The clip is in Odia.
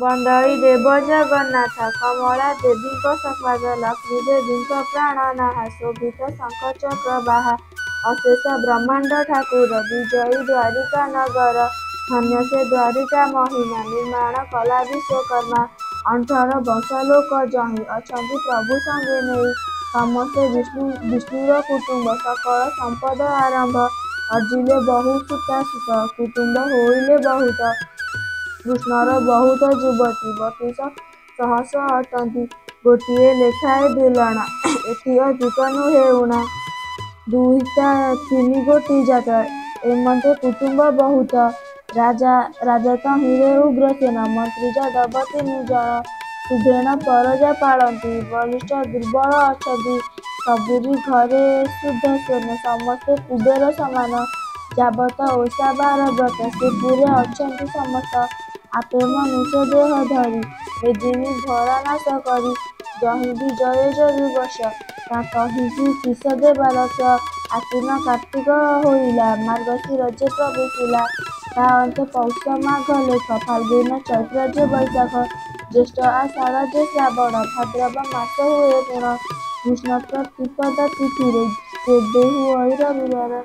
କନ୍ଦଳୀ ଦେବ ଜଗନ୍ନାଥ କମଳା ଦେବୀଙ୍କ ସପାଦ ଲକ୍ଷ୍ମୀ ଦେବୀଙ୍କ ପ୍ରାଣନାହା ଶୋଭିତ ଶଙ୍ଖ ଚକ୍ର ବାହା ଅଶେଷ ବ୍ରହ୍ମାଣ୍ଡ ଠାକୁର ବିଜୟୀ ଦ୍ୱାରିକା ନଗର ଧନ୍ୟ ସେ ଦ୍ୱାରିକା ମହିମା ନିର୍ମାଣ କଲା ବିଶ୍ୱକର୍ମା 18 ବର୍ଷ ଲୋକ ଯହିଁ ଅଛନ୍ତି ପ୍ରଭୁ ସଙ୍ଗେ ନେଇ ସମସ୍ତେ ବିଷ୍ଣୁର କୁଟୁମ୍ବ ସକଳ ସମ୍ପଦ ଆରମ୍ଭ ଅର୍ଜିଲେ ବହୁ ସୁତା ସୁତ କୁଟୁମ୍ବ ହୋଇଲେ ବହୁତ କୃଷ୍ଣର ବହୁତ ଯୁବତୀ 32 ସହସ୍ର ଅଟନ୍ତି ଗୋଟିଏ ଲେଖାଏ ଦୁଲଣ ଏଠି ଅଧିକ ନୁହେଁ ଉଣା ଦୁଇତା 3 ଗୋଟି ଜାତ ଏମନ୍ତେ କୁଟୁମ୍ବ ବହୁତ ରାଜା ତହିଁରେ ଉଗ୍ରସେନ ମନ୍ତ୍ରୀ ଯାଦବ 3 ଜଣ ସୁଧେଣ ପରଜା ପାଳନ୍ତି ବଳିଷ୍ଠ ଦୁର୍ବଳ ଅଛନ୍ତି ସବୁରି ଘରେ ଶୁଦ୍ଧସ୍ୱନ ସମସ୍ତେ କୁବେର ସମାନ ଯାବତ ଓଷା ବାର ବ୍ରତ ସେ ପୁରେ ଅଛନ୍ତି ସମସ୍ତ ଆପେ ମନୁଷ୍ୟ ଦେହ ଧରି ମେଦିନୀ ଧରା ନାଶ କରି ଯହିଁ ବିଜୟ ଯଦୁବଶ ତା ତହିଁକି କିସ ଦେବା ଲକ୍ଷ୍ୟ ଆଶ୍ୱିନ କାର୍ତ୍ତିକ ହୋଇଲା ମାର୍ଗଶିର ଯେ ପ୍ରବେଶିଲା ତା ଅନ୍ତେ ପୌଷ ମାଘ ଲେଖ ଫାଲ୍ଗୁନ ଚୈତ୍ର ଯେ ବୈଶାଖ ଜ୍ୟେଷ୍ଠ ଆଷାଢ଼ ଯେ ଶ୍ରାବଣ ଭାଦ୍ରବ ମାସ ହୁଏ ଗୁଣ କୃଷ୍ଣ ପ୍ରତିପଦ ତିଥିରେ ତେବେ ହୁଏ ରବିବାର।